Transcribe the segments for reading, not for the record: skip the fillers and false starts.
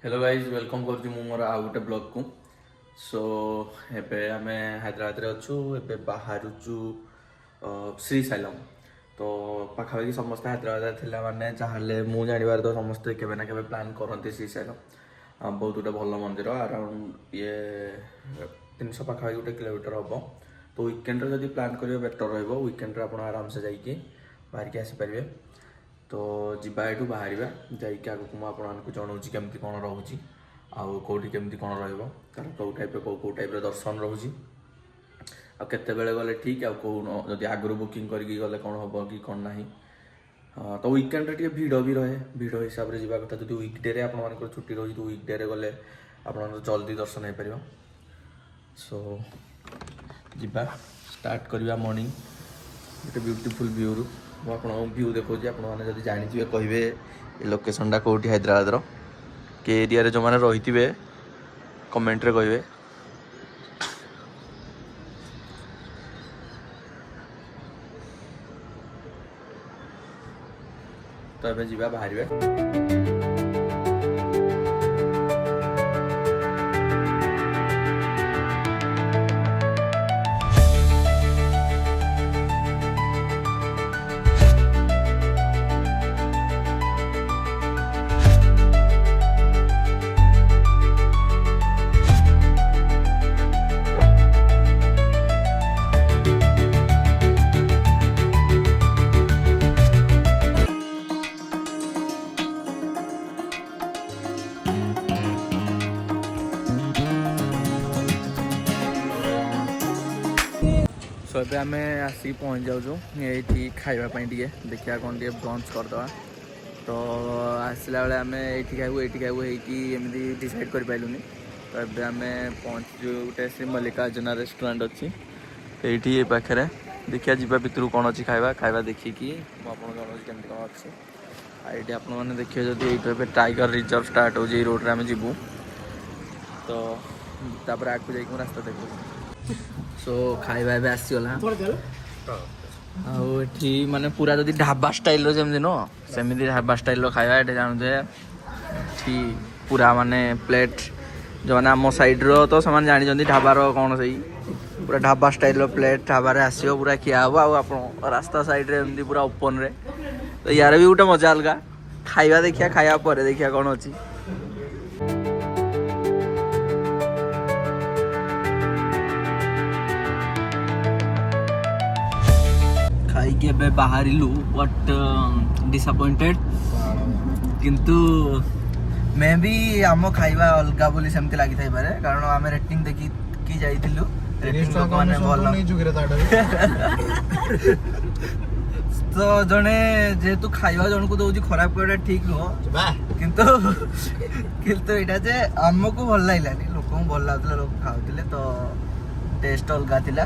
Hello guys welcome करुँ मोर आउ गोटे ब्लॉग को सो एबे आम हैदराबाद रे अच्छु एबे बाहरुचु श्रीशैलम तो पाखापाखि समस्त हैदराबाद थिला माने चाहले मु जानिबार तो समस्त केबे ना केबे प्लान करते श्रीशैलम बहुत गोटे भल मंदिर अराउंड ये 300 पाखापाखि गोटे किलोमीटर हम तो वीकेंड रे जदि प्लान करेंगे बेटर रहिबो वीकेंड रे आपण आराम से जाइए बाहर के आसी परिबे तो जीवा एठू बाहर जाइए आगे मुझे जनाऊँगी केमती कौन रोचे आउ कौटी केमती कौन रही कौ टाइप दर्शन रोचे आते गले ठीक आदि आगु बुकिंग करके गले कौन हम कि कौन ना तो वीकेंड रे भिड़ भी रहे भिड़ हिसाब से जावा कथा जो वीकडे आप छुट्टी रही तो वीकडे गले आप जल्दी दर्शन हो पार सो जीवा स्टार्ट करवा मॉर्निंग गोटे ब्यूटीफुल व्यू रू व्यू देखो आपने जानी कहे लोकेशनटा कौटी हैदराबाद के एरिया जो मैंने रही थे कमेंट रे कहे तो ये जीवा बाहर सो ए आम आसिक पहुँच जाऊँ ये खावाई देखा कौन टे ब्रंच करदे तो आसला बेले आम ये खाइबू एमती डिसाइड कर पाइलुनी तो ये आम पहुँचु गोटे श्री मल्लिकार्जुन रेस्टोरेंट अच्छी ये पाखे देखिए जीवा भितर कौन अच्छी खाଇବା खाଇବା देखिकी मुझे जनाऊँ केमती कौन अच्छी ये आप देखिए जब ये टाइगर रिजर्व स्टार्ट हो रोड आम जीवु तो तापर आगे जाइए रास्ता देखो सो खाଇବା ଏବେ ଆସିଗଲା ଆଉ ଏଠି ମାନେ ପୁରା ଯଦି ଢାବା ଷ୍ଟାଇଲର ଯେମିତି ନୁହଁ ସେମିତି ଢାବା ଷ୍ଟାଇଲର ଖାଇବା ଏଠି ଜାଣୁଛେ ଏଠି ପୁରା ମାନେ ପ୍ଲେଟ୍ ଯେଉଁମାନେ ଆମ ସାଇଡ଼ର ତ ସେମାନେ ଜାଣିଛନ୍ତି ଢାବାର କ'ଣ ସେଇ ପୁରା ଢାବା ଷ୍ଟାଇଲର ପ୍ଲେଟ୍ ଢାବାରେ ଆସିବ ପୁରା ଖିଆ ହେବ ଆଉ ଆପଣ ରାସ୍ତା ସାଇଡ଼ରେ ଏମିତି ପୁରା ଓପନରେ ତ ୟାର ବି ଗୋଟେ ମଜା ଅଲଗା ଖାଇବା ଦେଖିବା ଖାଇବା ପରେ ଦେଖିବା କ'ଣ ଅଛି खाई बाहर बट डिसअपॉइंटेड किंतु मैं भी आम खाइबा अलगा बोली सेमती लगी थाई पारे कारण आम रेटिंग देखी की जाइथिलु रेटिंग लोक माने भल तो जने जेतु खाइबा जन को दउची खराब करडा ठीक नो किंतु किंतु एटा जे हमको भल लागलानी लोक को भल लागतला लोक खाउतिले तो टेस्ट अलगा थिला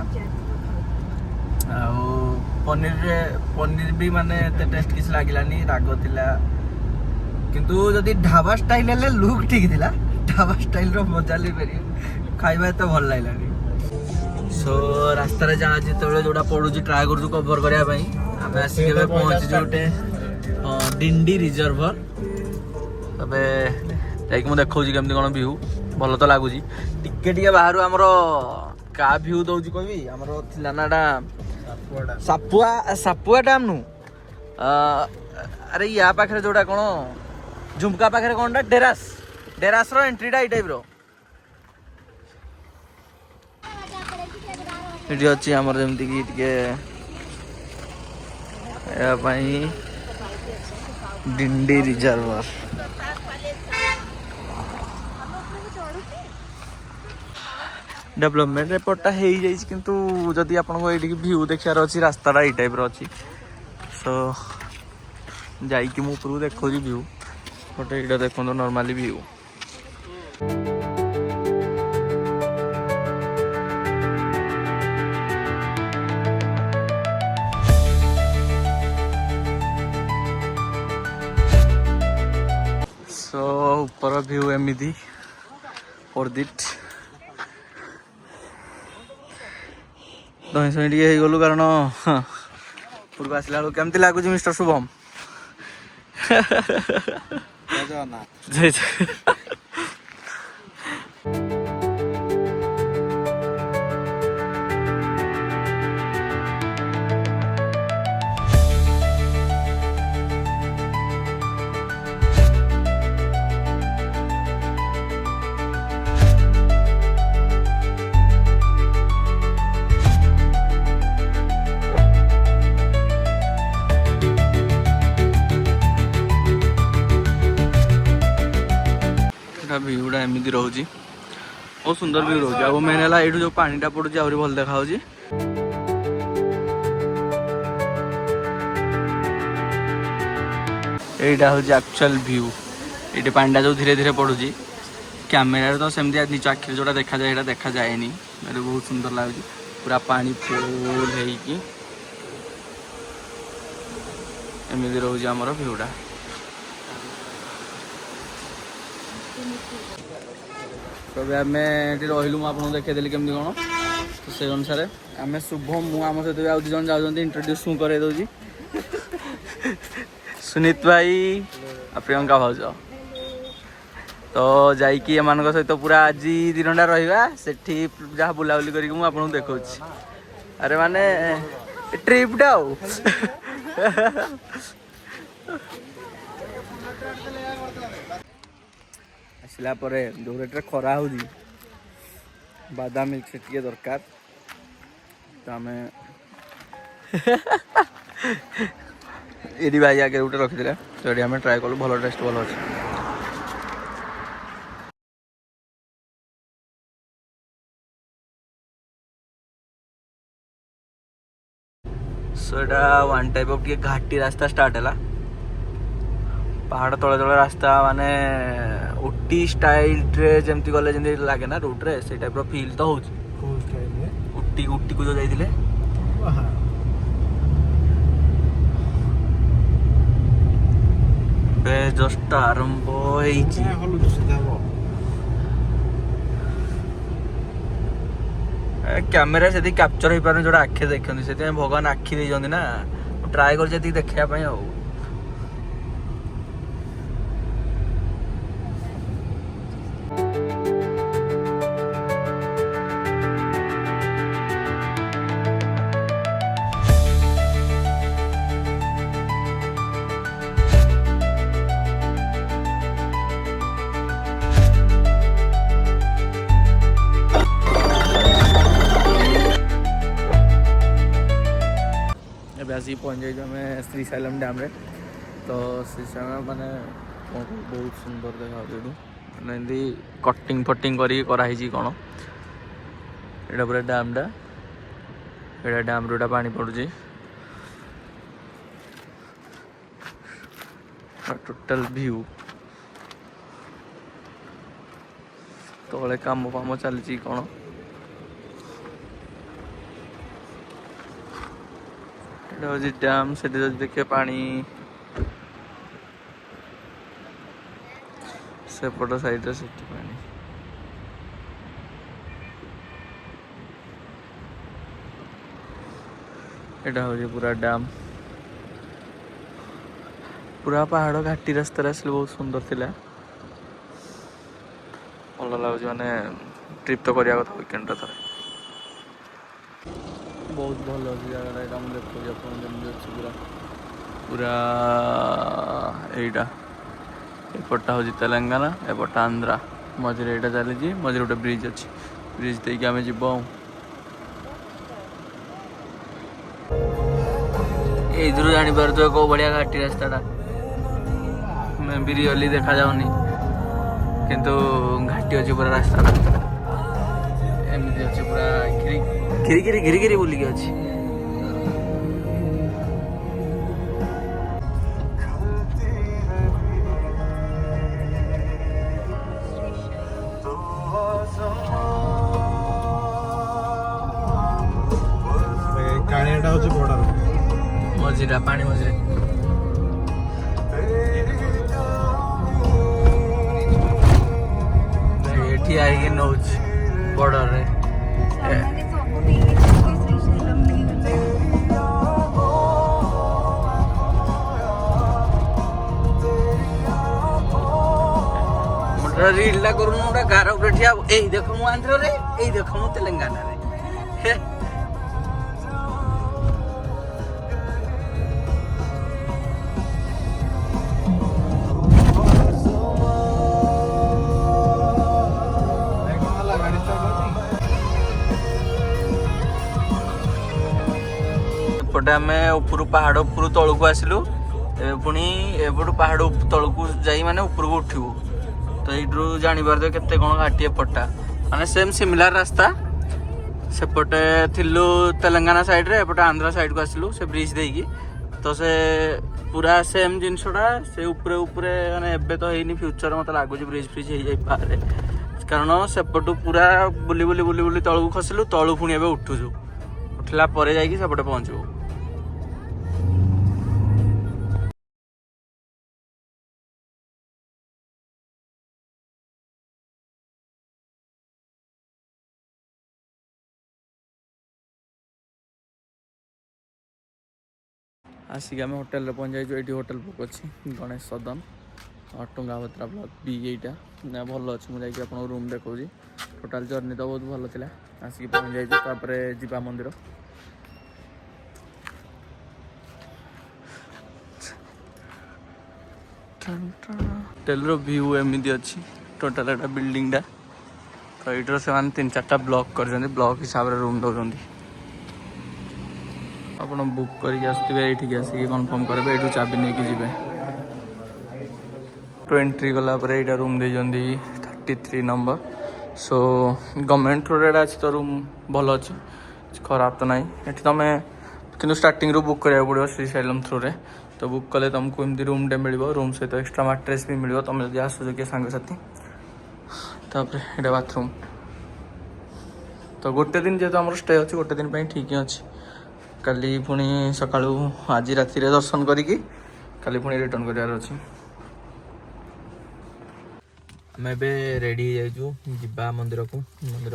पनीर भी माने टेस्ट किसी लगिलानी राग थिला किंतु जदि ढाबा स्टाइल हेले लुक ठीक थिला ढाबा स्टाइल रो मजा ले पेरी खाइबा तो भल लागलानी सो रास्ता रे जा जेतबेले जोडा पडुची ट्राई करू कवर करिया पई आमे आसी के पहुंची जोटे डिंडी रिजर्वर तबे जाई मु देखौजी केमती कोन व्यू भल तो लागुची टिके टिके बाहरु हमरो का व्यू दउची कहबी हमरो थिला नाडा सापुआ सापुआ डैम नु अरे या पाखरे जोड़ा कौन झुमका पाखरे कौन डेरास डेरास रो एंट्री टाइप रो एटी अछि हमर जेमति की टिके या पई डिंडी रिजर्वर डेवलपमेंट एपटा हो जाए किंतु जदि आपको ये व्यू देखार अच्छी रास्ता ये टाइप अच्छी सो जाइए मुझे देखो व्यू बट ये देखो नॉर्मली व्यू सो ऊपर व्यू एमती वर्थ दही सही टे गलु कारण पूर्व आसला बेलू केमती लगुच मिस्टर शुभम जय एटा व्यूटा एमती रोचे बहुत सुंदर व्यू रोचे आ मेन है ये जो पानीटा पड़ुची आहरी भल देखा एटा हूँ एक्चुअल व्यू ये पानीटा जो धीरे धीरे पड़ुची कैमेरा तो सेमती निज आखिर जोटा देखा जाए देखा जाएनी मेरे बहुत सुंदर लगे पूरा पानी फुल है एमती रोचे आमर व्यूटा तबे आम रही मुझे देखी केमती कौन तो से अनुसार आम शुभम मुझ सहित आउ दीज जाऊँ इंट्रोड्यूस मुझे कर दूसरी सुनीत भाई आ प्रियंका भाज तो जाइकी एम सहित पूरा आज दिनटा रहा से जहाँ बुलाबुली करके मुझे देखा अरे माने ट्रिपटा आसला जो रेट खरा हो बादाम मिल्क से टे दरकार तो आम ये भाई आगे गोटे रखी तो ये ट्राए कलु भल टेस्ट भल अच्छे सो यहाँ वन टाइप ऑफ घाटी रास्ता स्टार्ट है पहाड़ तले तले रास्ता माने उटी स्टाइल रे जमती गले जमती लगे ना रूट रे से टाइप रो फील तो होची उटी उटी को जो जाइथिले बे जस्ट आरंभ होईची कैमेरा से कैप्चर हो पारे जोड़ा आखि देखते से भगवान आखि दे जंदी ना ट्राई कर जदी देखिया पई आ आसिक पहुँच जाइए आम श्रीशैलम डैम रे तो श्रीशैलम माने बहुत सुंदर देखा मैंने कटिंग फटिंग कराई कौन यहाँ पूरा डैमटा ये डैम रूटा पानी पड़ुची टोटल व्यू तले काम फाम चली कौन डैम से देखिए पानी सेपट साइड से पानी एटा हूँ पूरा डैम पूरा पहाड़ घाटी रास्ता आसले बहुत सुंदर थिला भल लगुच माने ट्रिप तो करिया कथा वीकेंड थोड़े बहुत भल अच्छे जगह देखिए पूरा पूरा यहीटा एपटा हूँ तेलंगाना एपटा आंध्रा मझे यहाँ चली मझे गोटे ब्रिज अच्छी ब्रिज देके आम जीव इधर जापर तो कौ बढ़िया घाटी रास्ताटा मैं भी रियली देखा जाऊनी किंतु घाटी अच्छी पूरा रास्ताटा एमती अच्छे पूरा घिरी घिरी बुलिकी अच्छी मझीरा पानी मझीरे ये आई नौच बॉर्डर रे रीला करूँ गोटे गार उपर ठिया यही देख मु आंध्र रे यही देख मु तेलंगाना रे एपटे आम ऊपर पहाड़ ऊपर तलू आसिलु पुणी एपटू पहाड़ तलू जा माने ऊपर को उठू तो यू जापर केते कौन घाटी एपटा माने सेम सिमिलार रास्ता सेपटे थिलु तेलंगाना साइड रे एपटे आंध्रा साइड को आसलु से ब्रिज देकी तो से पूरा सेम जिनसटा से ऊपर ऊपर माने एबे तो हेनी फ्यूचर मत लागुच ब्रिज फ्रिज हो जाई पारे कारण सेपटू पूरा बुली बुली बुली बुली तलू खसलु तलू पुणी एबे उठुछु उठला परे जाई सेपटे पहुंचबो। आसिक आम होटेल पहुँच जाइए ये होटेल बुक अच्छी गणेश सदन टुंगाभद्रा ब्लॉक बी यहीटा भल अच्छी मुझे आप रूम देखा टोटाल जर्नी तो बहुत भल था आसिक पहुँच जाइए जीवा मंदिर होटेल व्यू एमती अच्छी टोटाल एटा बिल्डिंग टा तो ये से 3-4टा ब्लॉक कर ब्लॉक हिसाब से रूम दौरान आप बुक करके आसुवे आसिक कन्फर्म करेंगे ये चाबी नहीं कि जी तो एंट्री गला यहाँ रूम दे 33 नंबर सो गवर्नमेंट थ्रू अच्छी तो रूम भल अच्छी खराब तो नहीं ये तुम कि स्टार्टिंग रू बुक करा पड़ो श्रीशैलम थ्रू रे तो बुक कले तुमको एमती रूम टे मिल रूम सहित एक्सट्रा मैट्रेस भी मिल तुम जब आसुच किए सांगसाथी ये बाथरूम तो गोटे दिन जेहतु आम स्टे अच्छी गोटे दिन ठीक ही अच्छी काली पुणी सका आज राति दर्शन करी काली पुणी रिटर्न करार अच्छी आम रेडी हो जा मंदिर को मंदिर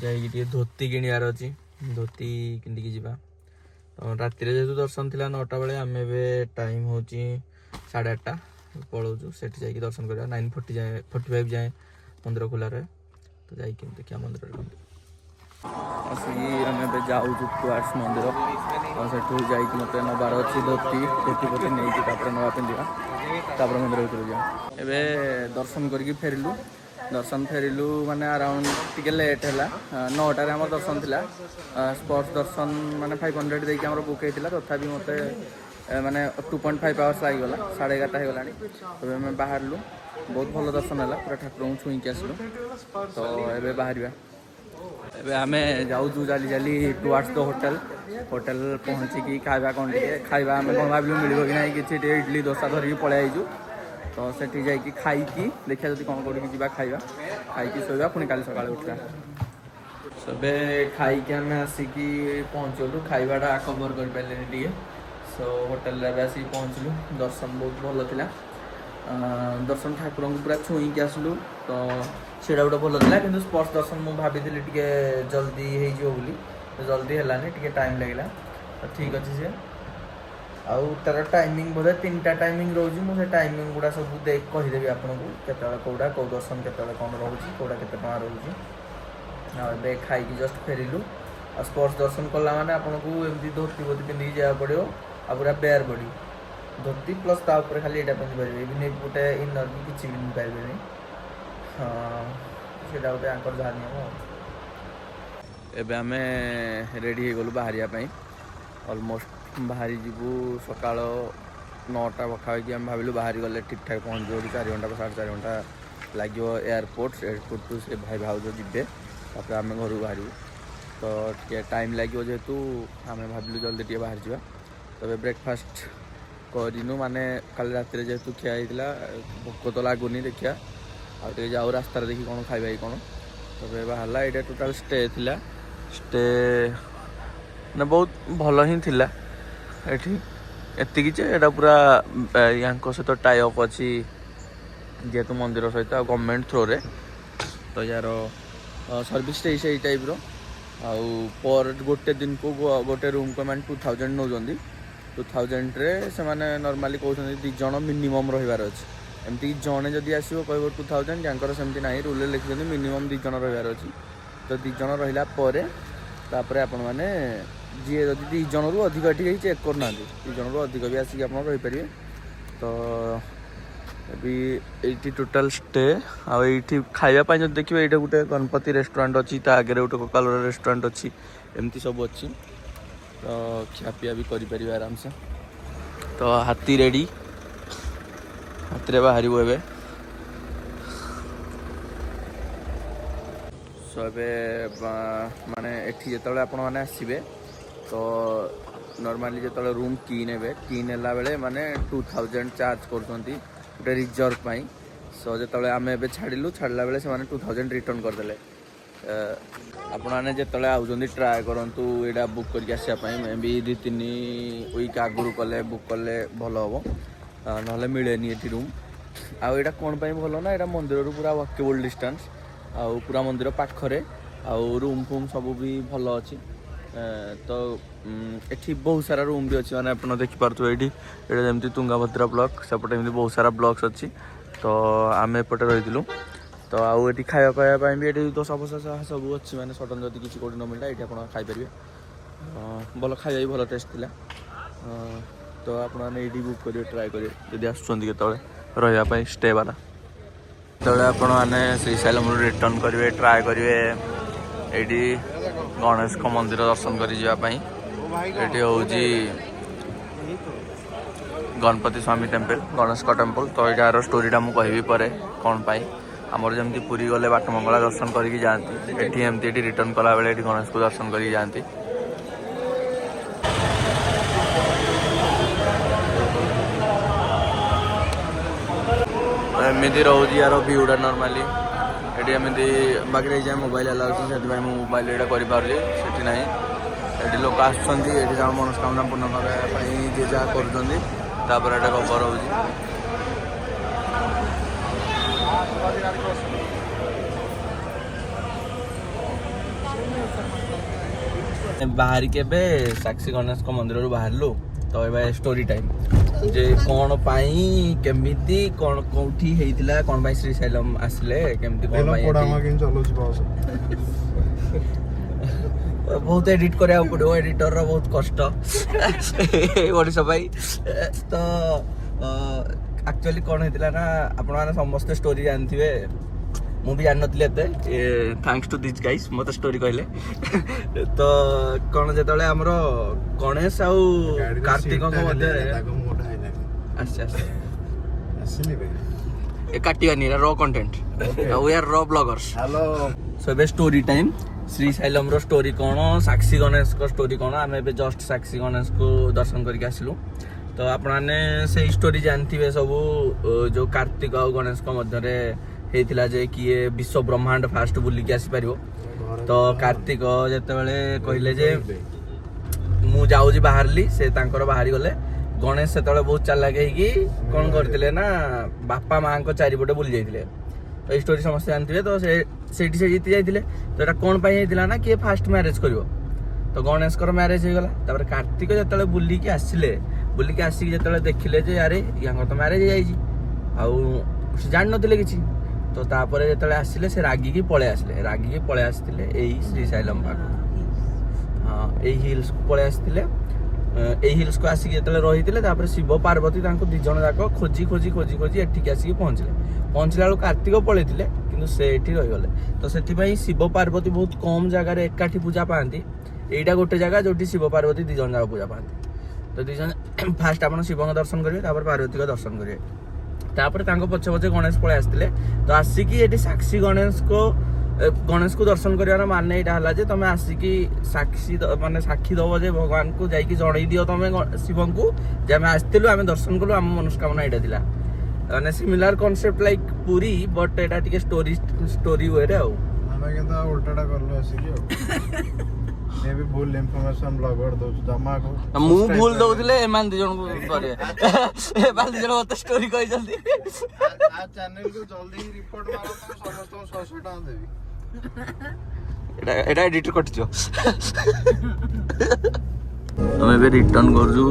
जा धोती किणार अच्छी धोती किंदिकी जा तो राति जेहतु दर्शन थी 9टा बेले आम टाइम हूँ 8:30 पलाऊँ से दर्शन कर 9:45 जाए मंदिर खोल रहे तो जाइए देखिए मंदिर आसिक आम जाऊँ टुआर्ड्स मंदिर और सेठू जा मत नबार अच्छी धोती पोती नहीं नवा पिंधा मंदिर भर जा ए दर्शन करके फेरिलु दर्शन फेरिलु माने अराउंड टिके लेट है 9टार आम दर्शन थी स्पॉट दर्शन माने 500 देकी आम बुक होता तथापि मत माने 2.5 आवर्स लगिगला 11:30 होगा तब आम बाहर बहुत भल दर्शन है पूरा ठाकुर को छुईकी आसलु तो ये बाहर एबे आम जाऊँ चली चली टुआर्ड्स द होटेल होटेल पहुँचिकी खाଇବା कौन टे खाଇବା आम कौन भाविलु मिल कि ना कि इडली डोसा धरिकी पलि आईचु तो सेठी जाइकी खाइकी देखिए जब कौन कौन जी खाଇବା खाइकी शोवा पुणी काली सका उठा सबे खाइकी आम आसिकी पहुँचलु खाइबाटा कवर कर पारे टे सो होटेल आसिक पहुँचलु दर्शन बहुत भल था दर्शन ठाकुर को पूरा छुईकी आसलु तो सीटा गोटे भल था कि स्पर्श दर्शन मुझे भाभी टे जल्दी हो जल्दी है टे टाइम लगे तो ठीक अच्छे सी आउ तार टाइमिंग बोधे 3टा टाइमिंग रोज मुझे टाइमिंग गुड़ा सब देख कहीदेवी आपको केत कौटा कौ दर्शन केत कौन रोचे कौटा केत टଙ୍କା रोचे खाई जस्ट फेरिलु आ स्पर्श दर्शन कला मैंने आपको एमती धोती बोती पिंधिकी जावा पड़ो आ पूरा बेयर बॉडी धोती प्लस तापर खाली यहाँ पिंधि पारे इवन गोटे इनर भी किसी भी पिंधि पारे हाँ से गोटे आंकर जहाँ नियम एबे आम रेडी हो गलु बाहर ऑलमोस्ट बाहरी जीवु सका 9टा पखापाखि आम भाविलु बाहर गले ठीक ठाक पहुँच 4 घंटा 4.5 घंटा लगे एयरपोर्ट टू से भाई भाउज जी आम घर बाहर तो टे टाइम लगे जेहेतु आम भाविलु जल्दी टे बाहर जा तब ब्रेकफास्ट करूँ माने कल रात जेहेतु खिया होता भोक तो लगुनि देखिया आगे जाऊ रास्तार देखी कौन खाଇବା कौन तब बाहर ये टोटाल स्टे थिला स्टे ना बहुत भल ही थिला एति पूरा या सहित टाई अप अच्छी जेहेतु मंदिर सहित गवर्नमेंट थ्रो रे तो यार सर्विस से टाइप रो आउ पर गोटे दिन को गोटे रूम को मैंने 2000 नौ 2000 रे से माने नॉर्मली कहते 2 जन मिनिमम रहिबार अच्छे एमती जड़े जदि आसो कह 2000 जहाँ सेमती ना रूल लिखिं मिनिमम 2 जन रहिबार अच्छी तो 2 जन रहा पर आपण मैंने जी जब 2 जन रू अधिक ये चेक करना 2 जन रू अधिक भी आसिक आप रहीपर तो अभी ये टोटाल स्टे आईटी खावाई जो देखिए ये गोटे गणपति रेस्टोरेंट अच्छी आगे गोटे कोकालर रेस्टोरेंट अच्छी एमती सब अच्छी तो खियापिया भी करें आराम से तो हाथी रेडी हाथी बाहर सो ए माने एठी जेतले आपण माने आसीबे तो नॉर्मली जेतले रूम की नेबे की नेला बेले माने 2000 चार्ज करछंती गोटे रिजर्व पाई सो जेतले आमे एबे छाड़िलु छाड़ला बेले से माने 2000 रिटर्न कर देले आपण माने जेतले आउजंदी ट्राई करंतु एडा बुक करके आसिया पाई मे बी 2-3 वीक आगुरु कले बुक कले भलो हबो नहले मिलेनी एठी रूम आ एडा कोन पाई भलो ना एडा मंदिर रु पूरा वॉकेबल डिस्टेंस आ पूरा मंदिर पाखरे आ रूम फूम सब भी भलो अछि तो एठी बहुत सारा रूम भी अच्छी मैंने आप देखिपे ये जमी तुंगाभद्रा ब्लॉक सेपटे एमती बहुत सारा ब्लॉक्स अच्छी तो आम एपटे रही तो आउ ये खाया पाया भी ये दशा फसा सब अच्छी मैंने सडन जब किसी कौटी न मिलता ये आप खाईपारे भल खाया भी भल टेस्ट थिला तो आपने ये बुक करेंगे ट्राए करेंगे जब आसुँच रही स्टे वाला जो आपने श्रीशैलम रिटर्न करेंगे ट्राए करेंगे ये गणेश को मंदिर दर्शन कर गणपति स्वामी टेम्पल गणेश का टेम्पल तो यार स्टोरीटा मुझे कहबी पर कौन पाई आमर जमी पुरी गले बाटमंगला दर्शन करके जाती एमती रिटर्न कला बेले गणेश को दर्शन करके जाती एमती रोज यार व्यूटा नॉर्मली ये एमती बाकी जाए मोबाइल अलाउ से मोबाइल यहाँ कर ना ये लोक आसुँच मनस्कामना पूर्ण करने जी जहाँ कर खबर हो बाहर के साक्षी गणेश को मंदिर बाहर तो ये स्टोरी टाइम जे कौन पाई केमिति कौन कोठी हेइतिला कौन पाई श्रीशैलम आसले केमिति कौन पाई बहुत एडिट करा पड़ो एडिटर रो बहुत कष्ट ओडिसा भाई तो एक्चुअली कौन हेतिला ना आपण माने समस्त स्टोरी जानथिबे मु भी जान नथले एते थैंक्स टू दिस गाइस मते स्टोरी कहले तो कौन जेतले हमरो गणेश आ कार्तिक को मध्य अच्छा ए काटियानी raw content we are raw bloggers hello सो बे स्टोरी टाइम श्रीशैलम रो स्टोरी कौन साक्षी गणेश को स्टोरी कौन आम ए जस्ट साक्षी गणेश को दर्शन करके आसिलु तो आपने से स्टोरी जानथिबे सब जो कार्तिक आ गणेश को मध्य हेतिला जे किए विश्व ब्रह्मांड फास्ट बुली के आसी पारिबो तो कार्तिक जते बेले कहले जे मु जाउजी बाहरली से तांकर बाहरी गले गणेश से बहुत चालाक है कौन करते ना बापा माँ को चारिपटे बुली जाते तो ये स्टोरी समस्त जानते तो से जीति जाते तो यहाँ कौन पाई ना किए फास्ट मैरेज कर तो गणेश मैरेज हो गला कार्तिक जो बुलिकी आसिले बुलिकी आसिक जो देखिले यार यहाँ तो मैरेज हो जान नी कि तो तापर जो आसिले से रागिकी पलि आसते यही श्रीशैलम पाख हाँ यही हिल्स को पलि आसते यही हिल्स को आसिक जो रही शिव पार्वती दिज जाक खोजी खोजी खोजी खोजी एठिक आसिक पहुँचला बेलू कार्तिक पलैते कि से रहीगले तो से शिव पार्वती बहुत कम जगार एकाठी पूजा पाती यहीटा गोटे जगह जो शिव पार्वती दिज जाक पूजा पाती तो दिज फास्ट आप शिव को दर्शन करेंगे पार्वती को दर्शन करेंगे तापर पछे पछे गणेश पलि आसते तो आसिक ये साक्षी गणेश को दर्शन कर मान यहाँ है तुम आसिक साक्षी माने साक्षी दब जे भगवान को जाकि जन दियो तुम शिव को जे आम आसलु आम दर्शन कलु आम मनस्कामना यहाँ थिला मैंने सिमिलर कॉन्सेप्ट लाइक पूरी बट एटा टिके स्टोरी वे रे उल्टाटा करलो आसिक मे भी भूल इंफॉर्मेशन ब्लॉगर दो जमा को मु भूल दउथिले एमान दिजन को करे एमान दिजन मत स्टोरी कहि जल्दी आ चैनल को जल्दी रिपोर्ट मारो तो समस्त 100 टाका देबी एटा एडिट करछो हम एबे रिटर्न करजु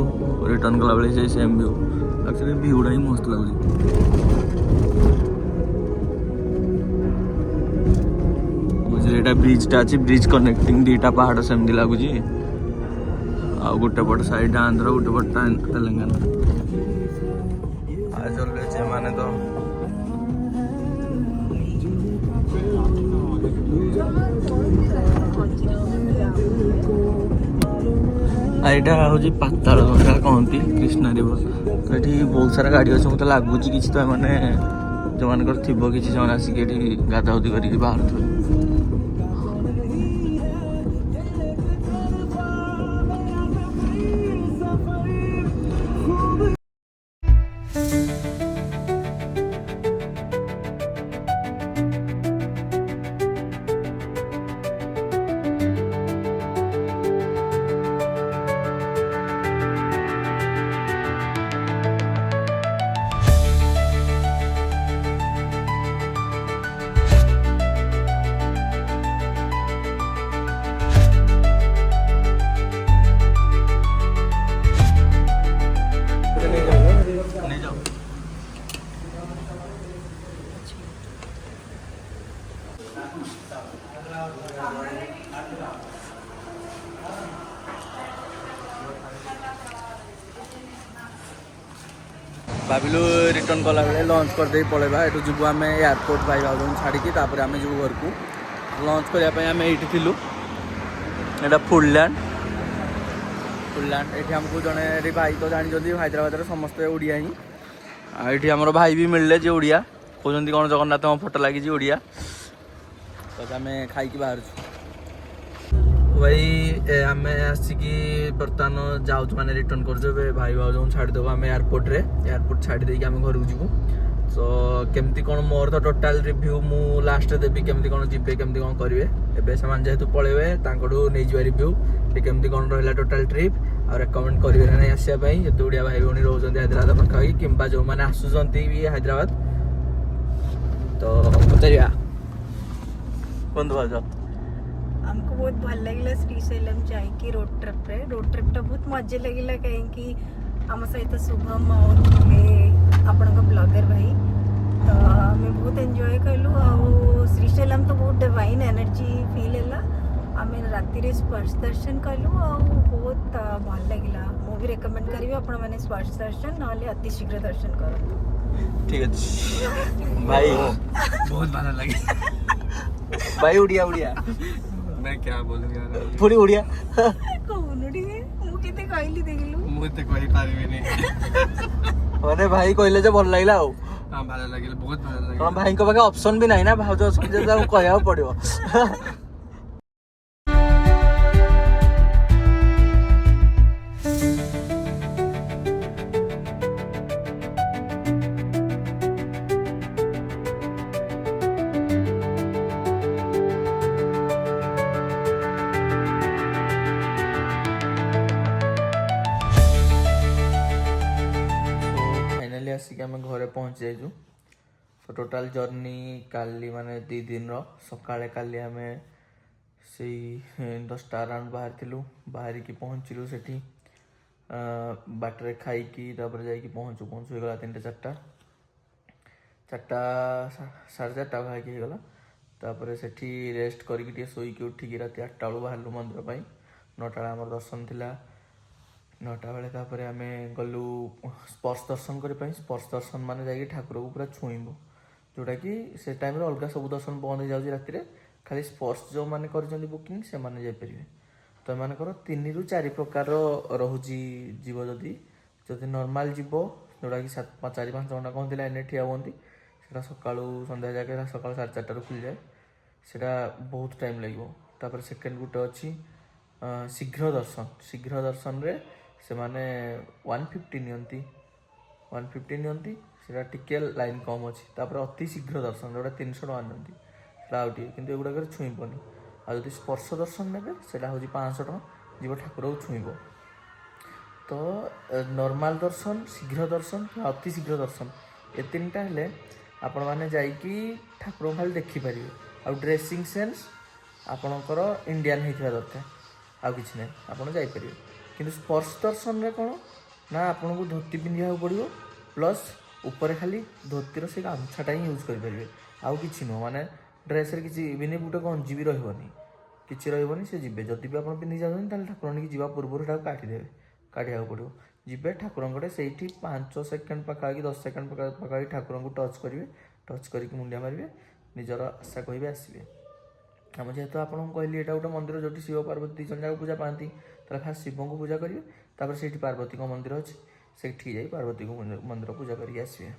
रिटर्न कला बेले से सेम व्यू एक्चुअली व्यूडा ही मस्त लागुची एटा ब्रिजटा अच्छी ब्रिज कनेक्टिंग दीटा पहाड़ सेमती लगुच आ गोटे पट साइड आंध्र गोटे पट तेलंगाना आ चल माने तो यहाँ हूँ पाताल गंगा कहती कृष्णा रिवर तो ये बहुत सारा गाड़ी अच्छे मतलब लगुच कि तो मैंने जो मान थी किसी आसिक गाधाउदी कर बाहर थे भाविलु रिटर्न कला बेले लंच करदे पलैबा एठू जीवु आम एयरपोर्ट भाई भाव छाड़ी तापर आम जीवु घर को लंच करने आम ये थिलु एटा फुडलैंड ये आमको जड़े भाई तो जानी हैदराबाद समस्ते ओडिया ही ये आम भाई भी मिलले जे ओडिया कहते कौन जगन्नाथ फोटो लगी ओडिया तो आम खाई बाहर भाई आम आसिकी बर्तमान जाऊँ मैंने रिटर्न कर भाई भाव छाड़देव आम एयरपोर्ट छाड़ी देकी आम घर को जीवु तो केमती कौन मोर तो टोटाल रिव्यू मु लास्ट देवी केमती कौन जीवे केमती कौन करेंगे एवं से जेहेतु पलैबे नहीं रिव्यू केमती कौन रहा टोटाल ट्रिप आ रेकमेंड करेंगे ना नहीं आसापी जिते ओडिया भाई भौणी रोच हैदराबाद पाखापाखि कि जो मैंने आसुँच भी हैदराबाद तो पचार बंधु भाज हमको बहुत भल लगे श्रीशैलम जाकि रोड ट्रिप बहुत मजा लगे कहीं आम सहित शुभम और आपण ब्लॉगर भाई तो आम बहुत एंजॉय कलु आ श्रीशैलम तो बहुत डिवाइन एनर्जी फील है आम राति स्पर्श दर्शन कलु आ बहुत भल लगे मुझे रेकमेंड करी आपण मैंने स्पर्श दर्शन ना अति शीघ्र दर्शन करो ठीक है भाई बहुत भल लगे भाई उड़िया उड़िया मैं क्या बोलूं यार पूरी उड़िया कहनुडी मु केते कहली देखलु मुझे कही पारिबेनी अरे भाई कहले जे भल लागला हो हां भल लगे बहुत भल लगे हम भाई को पाखे ऑप्शन भी नहीं ना भाउज ऑप्शन जे कहया पड़ियो आसिक आम घरे पहुँच जाइजु तो टोटाल जर्नी काली माने 2 दिन सकाळे काली आम से 10टा अराउंड बाहर की पहुँचलु से बाटर खाई तापर जाकि पहुँचु होगा 3टा 4टा 4:30 भागी होगला तापर से रेस्ट करके शोक उठिकी राति 8टा बेलू बाहर मंदिर पर 9टा आम दर्शन थिला 9टा बेले तापर आम गलु स्पर्श दर्शन करने स्पर्श दर्शन मान जा ठाकुर को पूरा छुईबू जोटा कि से टाइम अलग सब दर्शन बंद हो जाए राति खाली स्पर्श जो मैंने कर बुकिंग से मैंने जापरेंगे तो एमकर 3 ରୁ 4 प्रकार रोची जीव जदि नॉर्मल जीव जोटा कि 4-5 घंटा कहते लाइन ठिया हुई से सका सन्ध्या जाए सका 4:30 खुल जाए से बहुत टाइम लगे सेकेंड गोटे अच्छी शीघ्र दर्शन रे से माने 150 नियंती सेटा टिके लाइन कम अच्छी तापर अति शीघ्र दर्शन जोटा 300 टका नियंती सेटा आउटे किंतु एगुड़ा छुईबनी आ जदि स्पर्श दर्शन नेबे सेटा होची 500 टका जीव ठाकुर को छुईब तो नॉर्मल दर्शन शीघ्र दर्शन अति शीघ्र दर्शन ए 3टा हेले आपण माने जाईकी ठाकुर खाली देखि परिबे आ ड्रेसिंग सेंस आपणकर इंडियन होइथिबा दरकार आ किछि नै आपण जाई परिबे किंतु स्पर्श दर्शन रे कौन ना आपन को धोती पिंधा पड़ो प्लस ऊपर खाली धोतीर से गामछाटा ही यूज करेंगे आउ कि नुह माने ड्रेस किसी इवन गोटे गंजी भी रही किसी रही से जी जदि भी आप पिंधि जाते ठाकुर की जा पूर्व काटिदेवे काटिया पड़ो जी ठाकुर से 5 सेकेंड पाखापाखि 10 सेकेंड पाखापाखि ठाकुर को टच करेंगे टच करके मुंडिया मारे निजर आशा कहे आसवे आम जेहेतु आपको कहली यहाँ गोटे मंदिर जो शिव पार्वती 2 जन जाक पूजा पाती तो फास्ट शिव को पूजा करेंगे तापर से पार्वती को मंदिर अच्छे से जा पार्वती को मंदिर पूजा करके आसवे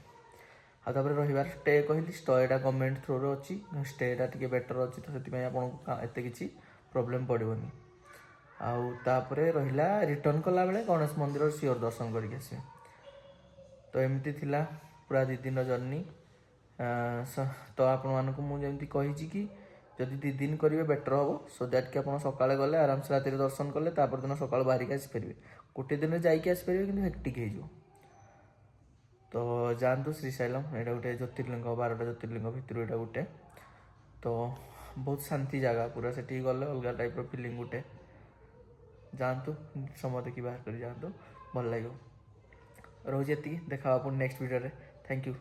आपर रही स्टे कहली स्टेटा गवर्नमेंट थ्रो अच्छी स्टेटा टी बेटर अच्छी तो से आपत किसी प्रोब्लेम पड़ोनी आउे रहा रिटर्न कला बेले गणेश मंदिर सियोर दर्शन करके आसवे तो एमती थिला पूरा 2 दिन जर्नी तो आपण मुझे कही कि जदि 2 दिन करेंगे बेटर हम सो दैट कि आप सकाଳେ गले आराम से राति दर्शन कले तापर दिन सकाळ बाहर के आसपारे गोटे दिन में जाकि आसपारे कि हेक्टिक हो तो जातु श्रीशैलम यहाँ गोटे ज्योतिर्लिंग 12टा ज्योतिर्लिंग भितर यहाँ गोटे तो बहुत शांति जगह पूरा से गले अलग टाइप फिलिंग गोटे जातु समय देखिए बाहर कर जातु भल लगे रोज ये देखा आप नेक्स्ट वीडियो रे thank you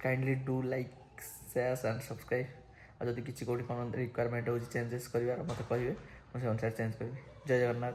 kindly do like share and subscribe जदि किसी कौटी कौन रिक्वायरमेंट हो चेंजेस कर मत कहे मुझे अनुसार चेंज करी जय जगन्नाथ।